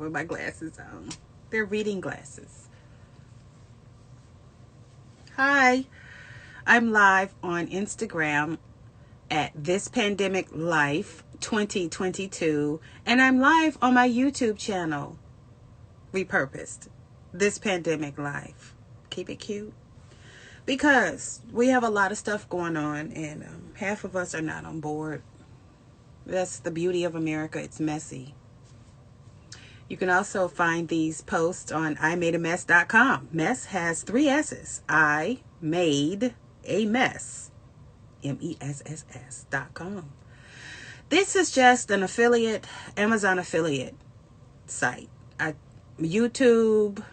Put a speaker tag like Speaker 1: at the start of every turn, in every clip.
Speaker 1: with my glasses on. They're reading glasses. Hi, I'm live on Instagram at This Pandemic Life 2022, and I'm live on my YouTube channel, Repurposed, This Pandemic Life. Keep it cute. Because we have a lot of stuff going on, and half of us are not on board. That's the beauty of America. It's messy. You can also find these posts on imadeamess.com. Mess has 3 S's. I made a mess. MESSS.com. This is just an affiliate, Amazon affiliate site. YouTube,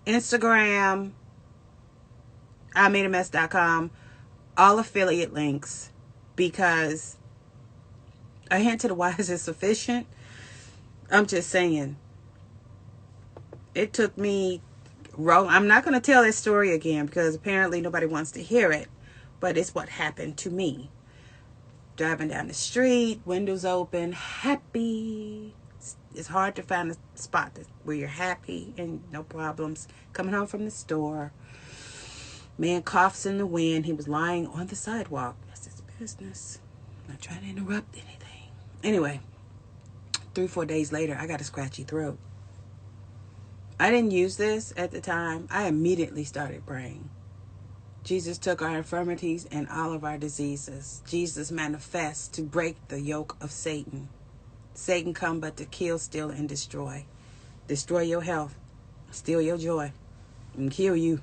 Speaker 1: Instagram, imadeamess.com, all affiliate links, because a hint to the wise is sufficient. I'm just saying, it took me, I'm not going to tell this story again because apparently nobody wants to hear it, but it's what happened to me. Driving down the street, windows open, happy. It's hard to find a spot where you're happy and no problems. Coming home from the store, man coughs in the wind. He was lying on the sidewalk. That's his business. I'm not trying to interrupt anything. Anyway, 3-4 days later, I got a scratchy throat. I didn't use this at the time. I immediately started praying. Jesus took our infirmities and all of our diseases. Jesus manifests to break the yoke of Satan. Satan come but to kill, steal, and destroy. Destroy your health. Steal your joy. And kill you.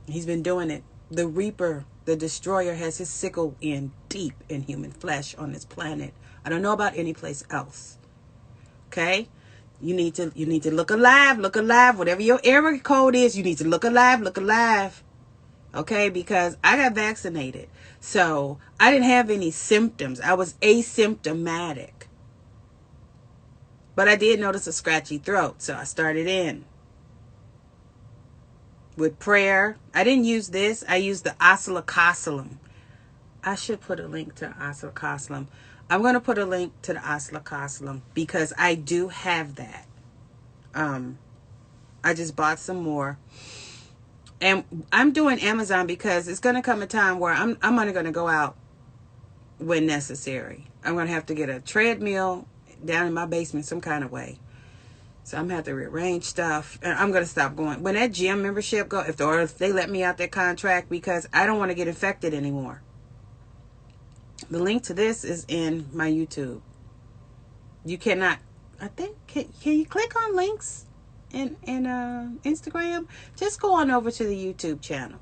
Speaker 1: He's been doing it. The reaper, the destroyer, has his sickle in deep in human flesh on this planet. I don't know about any place else. Okay? You need to look alive, whatever your error code is, you need to look alive. Okay? Because I got vaccinated. So I didn't have any symptoms. I was asymptomatic. But I did notice a scratchy throat. So I started in with prayer. I didn't use this. I used the oscillocosylum. I should put a link to oscillocosylum. I'm going to put a link to the oscillocosylum because I do have that. I just bought some more. And I'm doing Amazon because it's going to come a time where I'm only going to go out when necessary. I'm going to have to get a treadmill down in my basement some kind of way. So I'm going to have to rearrange stuff. And I'm going to stop going. When that gym membership go, if they let me out that contract, because I don't want to get infected anymore. The link to this is in my YouTube. You cannot, I think, can you click on links in Instagram? Just go on over to the YouTube channel.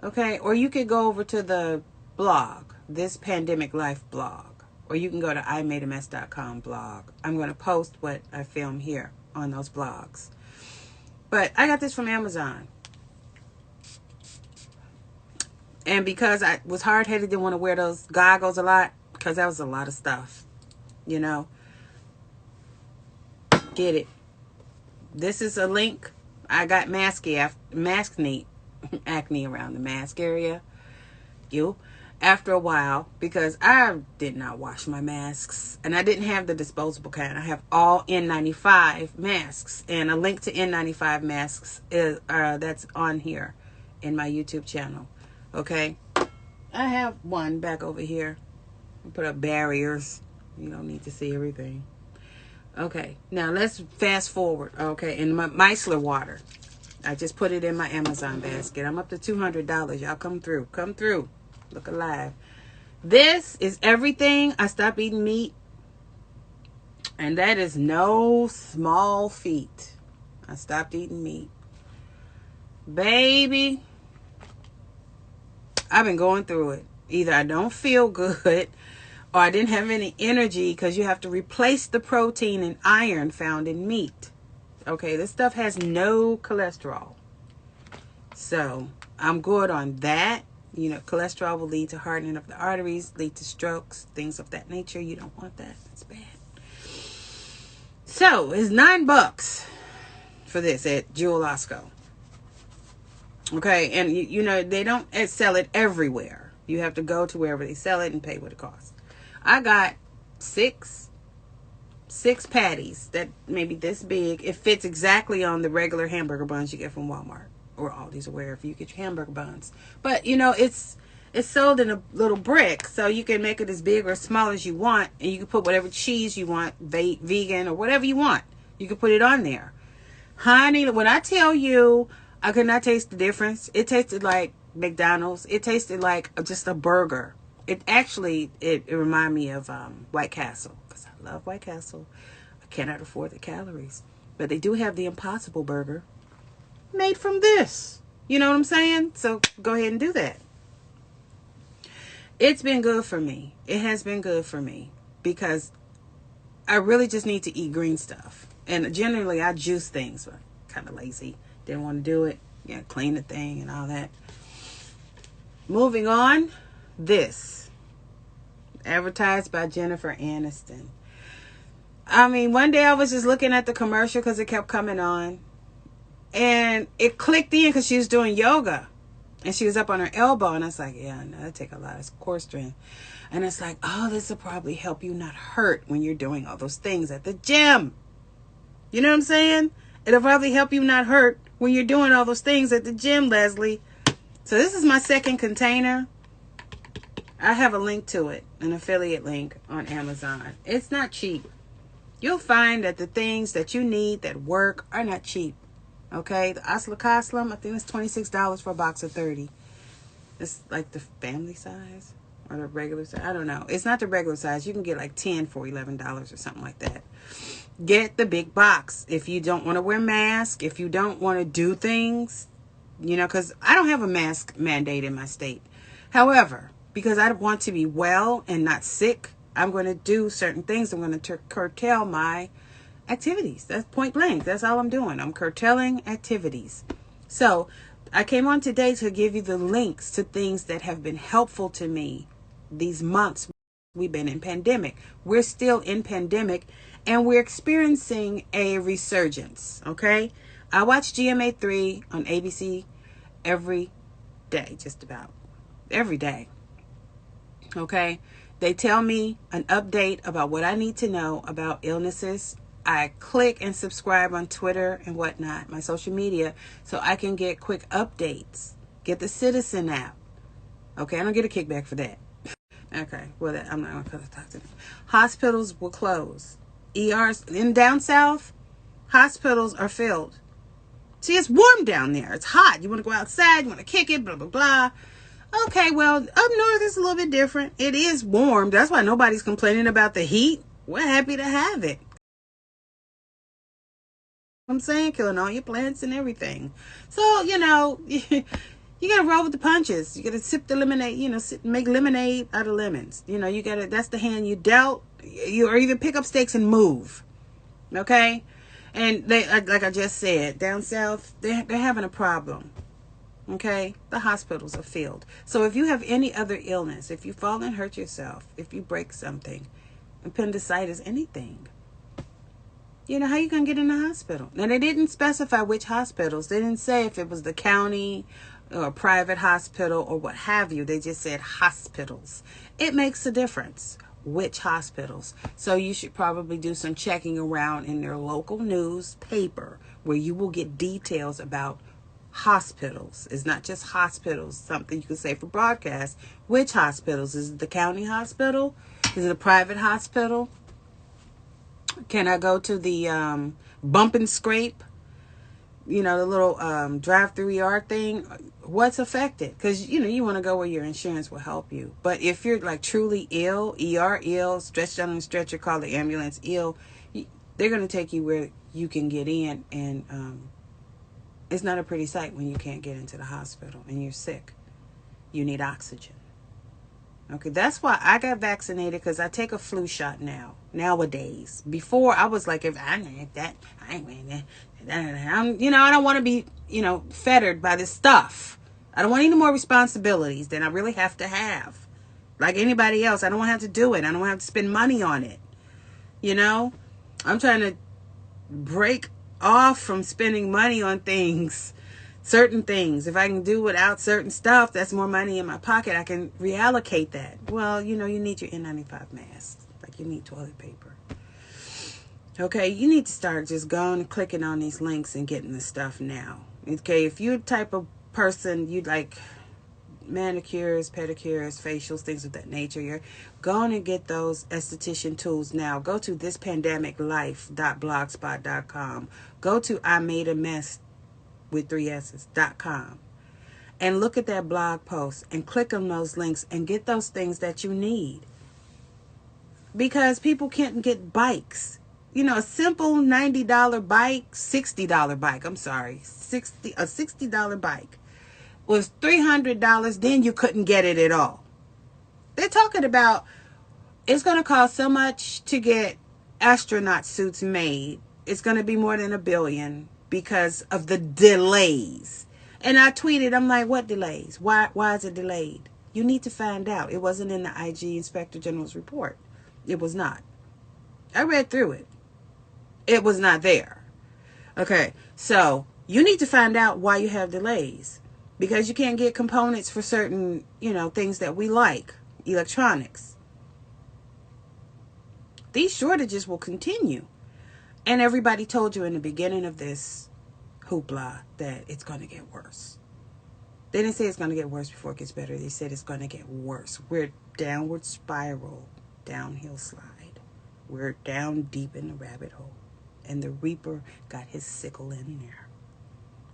Speaker 1: Okay? Or you could go over to the blog, This Pandemic Life blog. Or you can go to imadeamess.com blog. I'm going to post what I film here on those blogs. But I got this from Amazon. And because I was hard-headed, didn't want to wear those goggles a lot, because that was a lot of stuff, you know. Get it. This is a link. I got acne around the mask area. After a while, because I did not wash my masks, and I didn't have the disposable kind. I have all N95 masks, and a link to N95 masks is that's on here in my YouTube channel. Okay, I have one back over here. I put up barriers. You don't need to see everything. Okay, now let's fast forward. Okay, and my micellar water. I just put it in my Amazon basket. I'm up to $200. Y'all come through. Come through. Look alive. This is everything. I stopped eating meat. And that is no small feat. I stopped eating meat. Baby, I've been going through it. Either I don't feel good or I didn't have any energy, because you have to replace the protein and iron found in meat. Okay, this stuff has no cholesterol. So I'm good on that. You know, cholesterol will lead to hardening of the arteries, lead to strokes, things of that nature. You don't want that. It's bad. So it's $9 for this at Jewel Osco. Okay, and you know, they don't sell it everywhere. You have to go to wherever they sell it and pay what it costs. I got 6 6 patties that maybe this big. It fits exactly on the regular hamburger buns you get from Walmart or Aldi's or wherever you get your hamburger buns. But it's sold in a little brick, so you can make it as big or small as you want, and you can put whatever cheese you want, vegan or whatever you want. You can put it on there. Honey, when I tell you, I could not taste the difference. It tasted like McDonald's. It tasted like just a burger. It reminded me of White Castle, because I love White Castle. I cannot afford the calories, but they do have the Impossible Burger made from this. You know what I'm saying? So go ahead and do that. It's been good for me. It has been good for me because I really just need to eat green stuff. And generally I juice things, but I'm kind of lazy. Didn't want to do it. Yeah, clean the thing and all that. Moving on. This. Advertised by Jennifer Aniston. I mean, one day I was just looking at the commercial because it kept coming on. And it clicked in because she was doing yoga. And she was up on her elbow. And I was like, yeah, I know, that take a lot of core strength. And it's like, oh, this will probably help you not hurt when you're doing all those things at the gym. You know what I'm saying? It'll probably help you not hurt when you're doing all those things at the gym, Leslie. So this is my second container. I have a link to it, an affiliate link on Amazon. It's not cheap. You'll find that the things that you need that work are not cheap. Okay, the Oscillocoslim, I think it's $26 for a box of 30. It's like the family size or the regular size. I don't know. It's not the regular size. You can get like 10 for $11 or something like that. Get the big box. If you don't want to wear a mask, if you don't want to do things, because I don't have a mask mandate in my state. However, because I want to be well and not sick, I'm going to do certain things. I'm going to curtail my activities. That's point blank. That's all I'm doing. I'm curtailing activities. So I came on today to give you the links to things that have been helpful to me these months. We've been in pandemic. We're still in pandemic and we're experiencing a resurgence. Okay. I watch GMA3 on ABC every day, just about every day. Okay. They tell me an update about what I need to know about illnesses. I click and subscribe on Twitter and whatnot, my social media, so I can get quick updates. Get the Citizen app. Okay, I don't get a kickback for that. Okay, well, I'm not going to talk to them. Hospitals will close. ERs in down south, hospitals are filled. See, it's warm down there. It's hot. You want to go outside, you want to kick it, blah, blah, blah. Okay, well, up north it's a little bit different. It is warm. That's why nobody's complaining about the heat. We're happy to have it. I'm saying, killing all your plants and everything. So, you gotta roll with the punches. You gotta sip the lemonade, make lemonade out of lemons. That's the hand you dealt. Or even pick up stakes and move. Okay? And they, like I just said, down south, they're having a problem. Okay? The hospitals are filled. So if you have any other illness, if you fall and hurt yourself, if you break something, appendicitis, anything, how you going to get in the hospital? Now, they didn't specify which hospitals. They didn't say if it was the county or a private hospital or what have you. They just said hospitals. It makes a difference which hospitals. So you should probably do some checking around in their local newspaper where you will get details about hospitals. It's not just hospitals, something you could say for broadcast. Which hospitals? Is it the county hospital? Is it a private hospital? Can I go to the bump and scrape? The little drive-through ER thing. What's affected? Because, you want to go where your insurance will help you. But if you're like truly ill, ER ill, stretched out on a stretcher, call the ambulance ill, they're going to take you where you can get in. And it's not a pretty sight when you can't get into the hospital and you're sick. You need oxygen. Okay, that's why I got vaccinated, because I take a flu shot nowadays. Before, I was like, if I need that, I ain't wearing that. I don't want to be, fettered by this stuff. I don't want any more responsibilities than I really have to have. Like anybody else, I don't want to have to do it. I don't want to have to spend money on it. I'm trying to break off from spending money on things. Certain things. If I can do without certain stuff, that's more money in my pocket. I can reallocate that. Well, you need your N95 mask. Like you need toilet paper. Okay, you need to start just going and clicking on these links and getting the stuff now. Okay, if you're the type of person you like manicures, pedicures, facials, things of that nature, you're going to get those esthetician tools now. Go to thispandemiclife.blogspot.com. Go to I made a mess with 3s's.com and look at that blog post and click on those links and get those things that you need. Because people can't get bikes. You know, a simple $90 bike, $60 bike, I'm sorry, a $60 bike was $300, then you couldn't get it at all. They're talking about it's going to cost so much to get astronaut suits made. It's going to be more than $1 billion because of the delays. And I tweeted, I'm like, what delays? Why is it delayed? You need to find out. It wasn't in the IG Inspector General's report. It was not. I read through it. It was not there. Okay, so you need to find out why you have delays. Because you can't get components for certain, things that we like. Electronics. These shortages will continue. And everybody told you in the beginning of this hoopla that it's going to get worse. They didn't say it's going to get worse before it gets better. They said it's going to get worse. We're downward spiral, downhill slide. We're down deep in the rabbit hole. And the reaper got his sickle in there.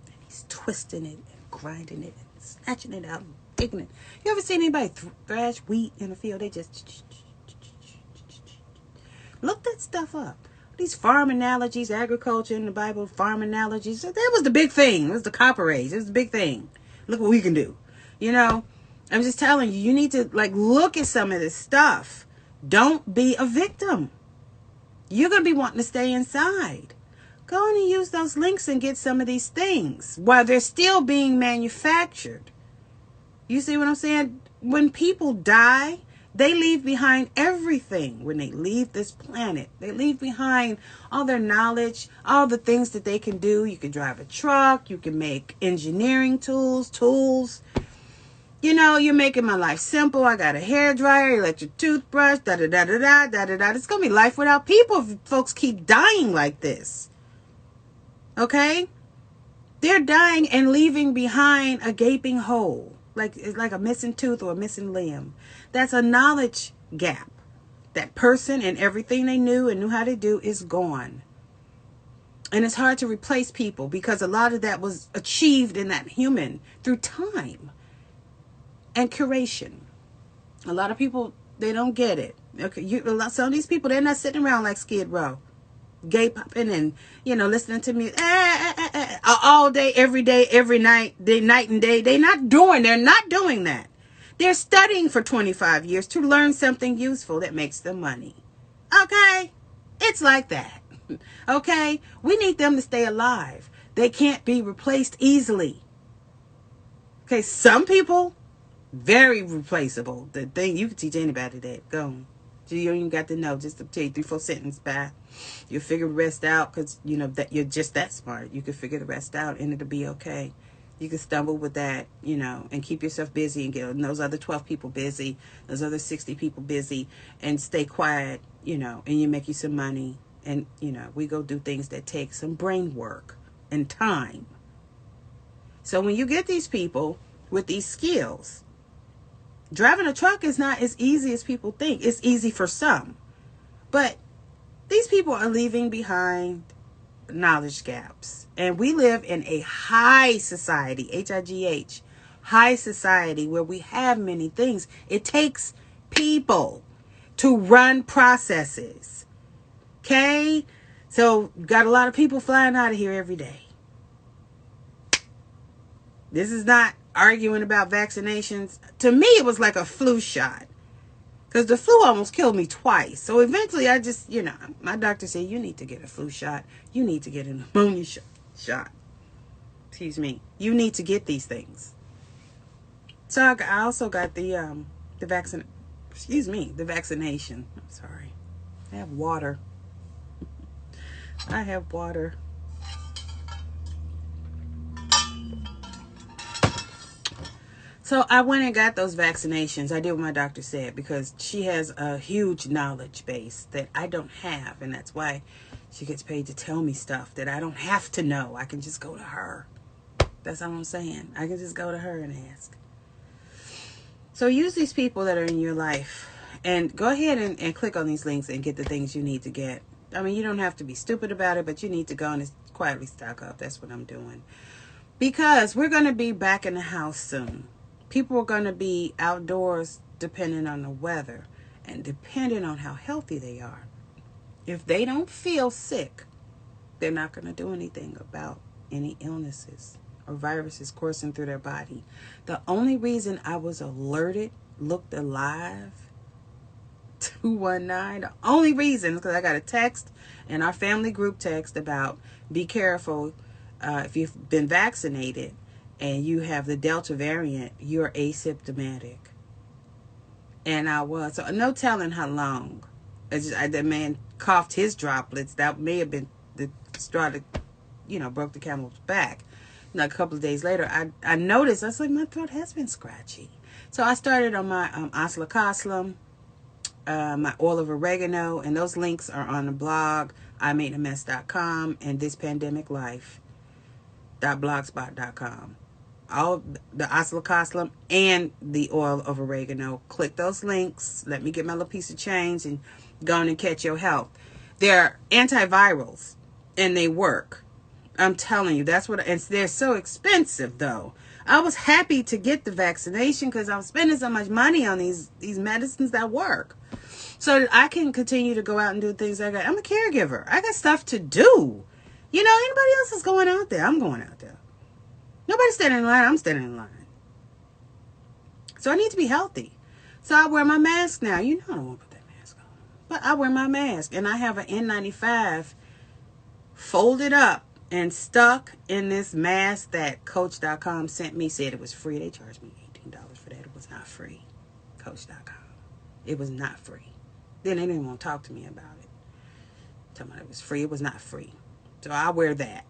Speaker 1: And he's twisting it and grinding it and snatching it out and taking it. You ever seen anybody thrash wheat in the field? They just look that stuff up. These farm analogies, agriculture in the Bible, farm analogies. That was the big thing. It was the Copper Age. It was the big thing. Look what we can do. I'm just telling you, you need to look at some of this stuff. Don't be a victim. You're going to be wanting to stay inside. Go on and use those links and get some of these things while they're still being manufactured. You see what I'm saying? When people die, they leave behind everything. When they leave this planet, they leave behind all their knowledge, all the things that they can do. You can drive a truck. You can make engineering tools. You're making my life simple. I got a hairdryer, electric toothbrush, da-da-da-da-da, It's going to be life without people if folks keep dying like this. Okay? They're dying and leaving behind a gaping hole. It's like a missing tooth or a missing limb. That's a knowledge gap. That person and everything they knew and knew how to do is gone. And it's hard to replace people because a lot of that was achieved in that human through time and curation. A lot of people, they don't get it. Okay, some of these people, they're not sitting around like Skid Row, gay popping and listening to me all day, every night, night and day. They're not doing that. They're studying for 25 years to learn something useful that makes them money. Okay, it's like that. Okay, we need them to stay alive. They can't be replaced easily. Okay, some people, very replaceable. The thing you can teach anybody that. Go. You don't even got to know. Just to tell you 3-4 sentences by. You'll figure the rest out because that you're just that smart. You can figure the rest out and it'll be okay. You can stumble with that, and keep yourself busy and get those other 12 people busy, those other 60 people busy, and stay quiet, and you make you some money. And, we go do things that take some brain work and time. So when you get these people with these skills, driving a truck is not as easy as people think. It's easy for some. But these people are leaving behind knowledge gaps. And we live in a high society, H-I-G-H, high society where we have many things. It takes people to run processes. Okay? So, got a lot of people flying out of here every day. This is not arguing about vaccinations. To me, it was like a flu shot. Because the flu almost killed me twice. So eventually I just, my doctor said, you need to get a flu shot. You need to get an pneumonia shot. Excuse me. You need to get these things. So I also got the vaccination. I'm sorry. I have water. So I went and got those vaccinations. I did what my doctor said because she has a huge knowledge base that I don't have. And that's why She gets paid to tell me stuff that I don't have to know. I can just go to her. That's all I'm saying. I can just go to her and ask. So use these people that are in your life. And go ahead and click on these links and get the things you need to get. I mean, you don't have to be stupid about it, but you need to go and quietly stock up. That's what I'm doing. Because we're going to be back in the house soon. People are going to be outdoors depending on the weather and depending on how healthy they are. If they don't feel sick, they're not going to do anything about any illnesses or viruses coursing through their body. The only reason I was alerted, looked alive, 219, the only reason is because I got a text in our family group text about be careful if you've been vaccinated and you have the Delta variant, you're asymptomatic. And I was. So no telling how long. The man coughed his droplets. That may have been the straw that, broke the camel's back. A couple of days later, I noticed, I was like, my throat has been scratchy. So I started on my Oscillocoslim, my oil of oregano, and those links are on the blog, imadeamess.com and thispandemiclife.blogspot.com. All the Oscillocoslim and the oil of oregano. Click those links. Let me get my little piece of change and go on and catch your health. They're antivirals and they work. I'm telling you, that's what. And they're so expensive, though. I was happy to get the vaccination because I'm spending so much money on these medicines that work, so that I can continue to go out and do things I got. I'm a caregiver. I got stuff to do. Anybody else is going out there, I'm going out there. Nobody's standing in line. I'm standing in line. So I need to be healthy. So I wear my mask now. I don't want to put that mask on, but I wear my mask, and I have an N95 folded up and stuck in this mask that Coach.com sent me. Said it was free. They charged me $18 for that. It was not free. Coach.com. It was not free. Then they didn't want to talk to me about it. Talking about it was free. It was not free. So I wear that.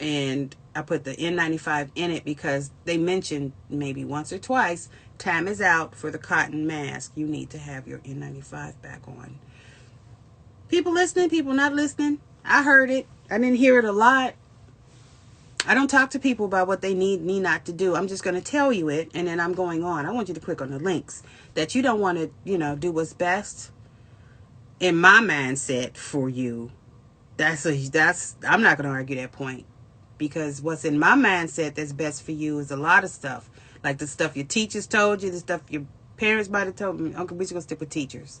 Speaker 1: And I put the N95 in it because they mentioned maybe once or twice, time is out for the cotton mask. You need to have your N95 back on. People listening, people not listening. I heard it. I didn't hear it a lot. I don't talk to people about what they need me not to do. I'm just going to tell you it, and then I'm going on. I want you to click on the links that you don't want to, do what's best in my mindset for you. I'm not going to argue that point, because what's in my mindset that's best for you is a lot of stuff, like the stuff your teachers told you, the stuff your parents might have told me. Uncle, we're just going to stick with teachers.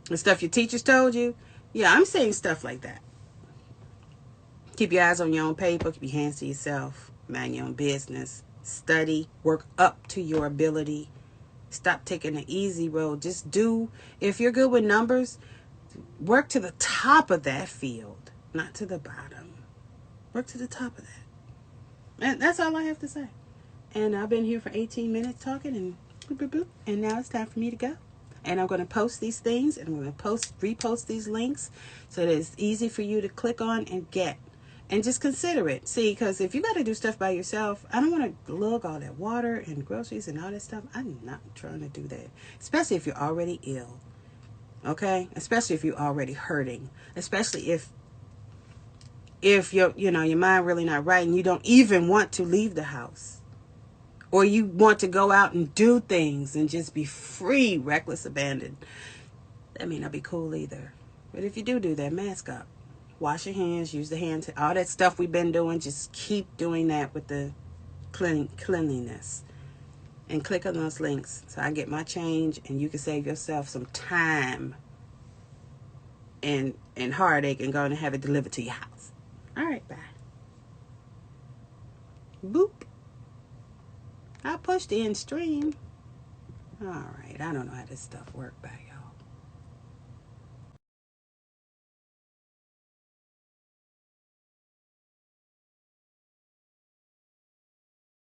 Speaker 1: The stuff your teachers told you. Yeah, I'm saying stuff like that. Keep your eyes on your own paper. Keep your hands to yourself. Mind your own business. Study. Work up to your ability. Stop taking the easy road. Just do. If you're good with numbers, work to the top of that field, not to the bottom. Work to the top of that. And that's all I have to say. And I've been here for 18 minutes talking, and boop, boop, boop. And now it's time for me to go. And I'm going to post these things, and I'm going to repost these links so that it's easy for you to click on and get. And just consider it. See, because if you got to do stuff by yourself, I don't want to lug all that water and groceries and all that stuff. I'm not trying to do that. Especially if you're already ill. Okay? Especially if you're already hurting. Especially if your mind really not right and you don't even want to leave the house. Or you want to go out and do things and just be free, reckless, abandoned. That may not be cool either. But if you do that, mask up. Wash your hands, use the hand, all that stuff we've been doing, just keep doing that with the cleanliness. And click on those links so I get my change and you can save yourself some time and heartache and go and have it delivered to your house. All right, bye. Boop. I pushed the end stream. All right, I don't know how this stuff works, bye, y'all.